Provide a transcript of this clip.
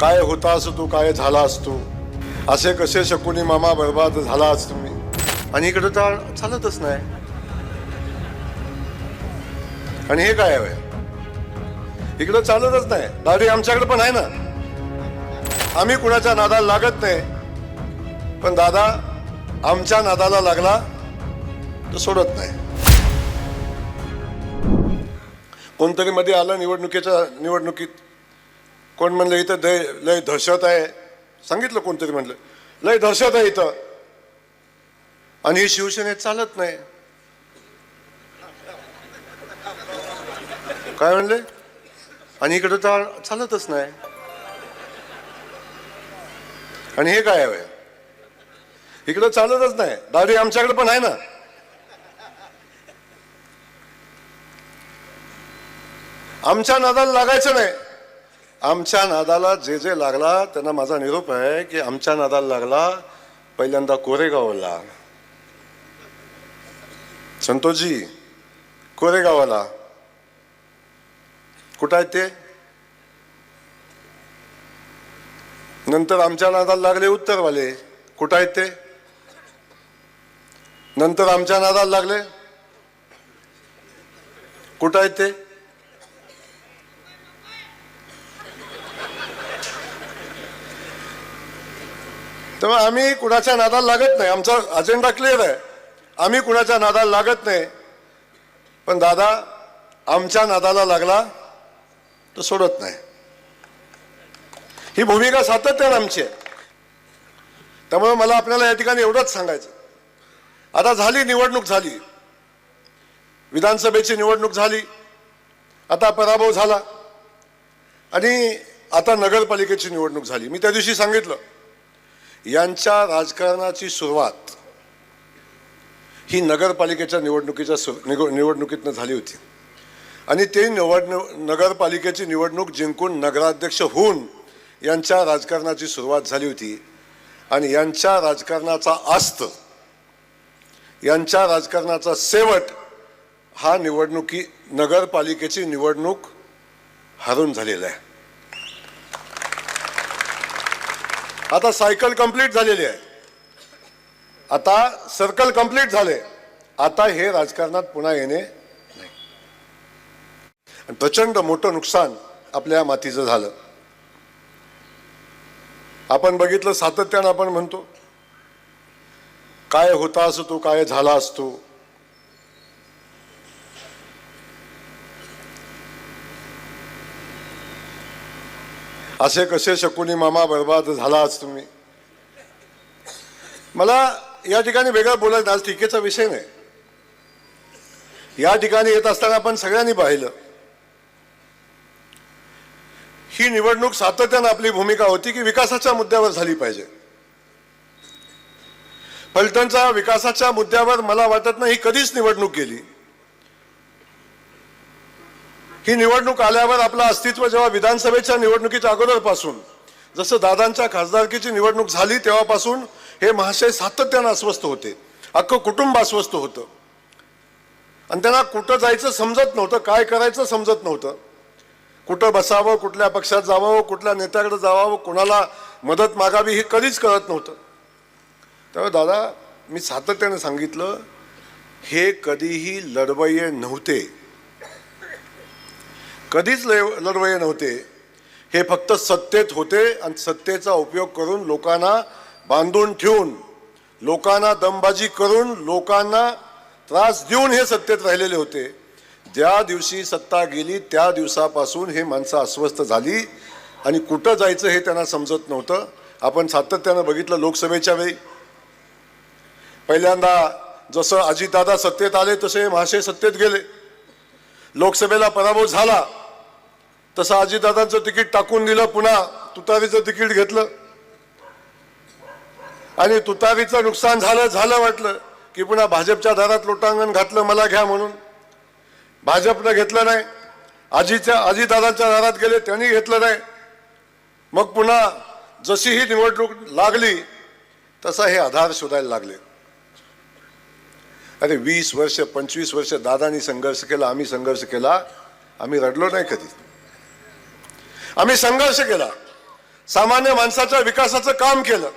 काय होतास तू, काय झालास तू, असे कसे शकुनी मामा बर्बाद झालास तुम्ही. आणि इकडे तर चालतच नाही. आणि हे काय आहे, इकडं चालतच नाही. दाढी आमच्याकडे पण आहे ना, आम्ही कुणाच्या नादाला लागत नाही. पण दादा आमच्या नादाला लागला तर सोडत नाही. कोणतरी मध्ये आलं निवडणुकीत, कोण म्हणलं इथं लय दहशत आहे. सांगितलं कोणतरी म्हणलं लय दहशत आहे इथं, आणि ही शिवसेनेत चालत नाही. काय म्हणले, आणि इकडं तर चालतच नाही. आणि हे काय आहे, इकडं चालतच नाही. दाढी आमच्याकडे पण आहे ना, आमच्या नादाला लागायचं नाही. आमच्या नादाला जे लागला त्यांना माझा निरोप आहे की आमच्या नादाला लागला पहिल्यांदा कोरेगावला. संतोषजी कोरेगावला कुठं आहेत ते. नंतर आमच्या नादाला लागले उत्तरवाले, कुठं आहेत ते. नंतर आमच्या नादाला लागले, कुठं आहेत ते. तेव्हा आम्ही कुणाच्या नादाला लागत नाही. आमचा अजेंडा क्लिअर आहे. आम्ही कुणाच्या नादाला लागत नाही. पण दादा आमच्या नादाला लागला तर सोडत नाही. ही भूमिका सातत्याने आमची आहे. त्यामुळे मला आपल्याला या ठिकाणी एवढंच सांगायचं, आता झाली निवडणूक, झाली विधानसभेची निवडणूक झाली, आता पराभव झाला, आणि आता नगरपालिकेची निवडणूक झाली. मी त्या दिवशी सांगितलं यांच्या राजकारणाची सुरुवात ही नगरपालिकेच्या निवडणुकीतनं झाली होती. आणि ते नगरपालिकेची निवडणूक जिंकून नगराध्यक्ष होऊन यांच्या राजकारणाची सुरुवात झाली होती. आणि यांच्या राजकारणाचा अस्त, यांच्या राजकारणाचा शेवट हा नगरपालिकेची निवडणूक हारून झालेला आहे. आता सायकल कंप्लीट झालेली आहे, आता सर्कल कंप्लीट झाले. आता हे राजकारणात पुन्हा येणे नाही. प्रचंड मोठं नुकसान आपल्या मातीचं झालं. आपण बघितलं, सातत्यानं आपण म्हणतो काय होतास तू, काय झालास तू. असे कसे शकुनी मामा बर्बाद झालास तुम्ही. मला या ठिकाणी वेगळं बोलायचं, आज टीकेचा विषय नाही. या ठिकाणी येत असताना आपण सगळ्यांनी पाहिलं ही निवडणूक सातत्यानं आपली भूमिका होती की विकासाच्या मुद्द्यावर झाली पाहिजे. फलटणच्या विकासाच्या मुद्द्यावर मला वाटत नाही ही कधीच निवडणूक गेली. ही निवडणूक आल्यावर आपलं अस्तित्व जेव्हा विधानसभेच्या निवडणुकीच्या अगोदरपासून, जसं दादांच्या खासदारकीची निवडणूक झाली तेव्हापासून हे महाशय सातत्यानं अस्वस्थ होते. अख्खं कुटुंब अस्वस्थ होतं. आणि त्यांना कुठं जायचं समजत नव्हतं, काय करायचं समजत नव्हतं. कुठं बसावं, कुठल्या पक्षात जावं, कुठल्या नेत्याकडे जावं, कोणाला मदत मागावी हे कधीच कळत नव्हतं. तेव्हा दादा मी सातत्यानं सांगितलं हे कधीही लढवय्ये नव्हते, कधीच लढवय्ये नव्हते. हे फक्त सत्तेत होते आणि सत्तेचा उपयोग करून लोकांना बांधून ठेवून, लोकांना दमबाजी करून, लोकांना त्रास देऊन हे सत्तेत राहिलेले होते. ज्या दिवशी सत्ता गेली त्या दिवसापासून हे माणसं अस्वस्थ झाली आणि कुठं जायचं हे त्यांना समजत नव्हतं. आपण सातत्यानं बघितलं लोकसभेच्या वेळी, पहिल्यांदा जसं अजितदादा सत्तेत आले तसे महाशय सत्तेत गेले. लोकसभेला पराभव झाला तसं अजितदादांचं तिकीट टाकून दिलं, पुन्हा तुतारीचं तिकीट घेतलं. आणि तुतारीचं नुकसान झालं वाटलं की पुन्हा भाजपच्या दारात लोटांगण घातलं, मला घ्या म्हणून. भाजपनं घेतलं नाही. अजितदादांच्या दारात गेले, त्यांनी घेतलं नाही. मग पुन्हा जशी ही निवडणूक लागली तसा हे आधार शोधायला लागले. अरे 20 वर्ष 25 वर्ष दादांनी संघर्ष केला, आम्ही संघर्ष केला, आम्ही रडलो नाही कधी. आम्ही संघर्ष केला. सामान्य माणसाच्या विकासाचं काम केलं.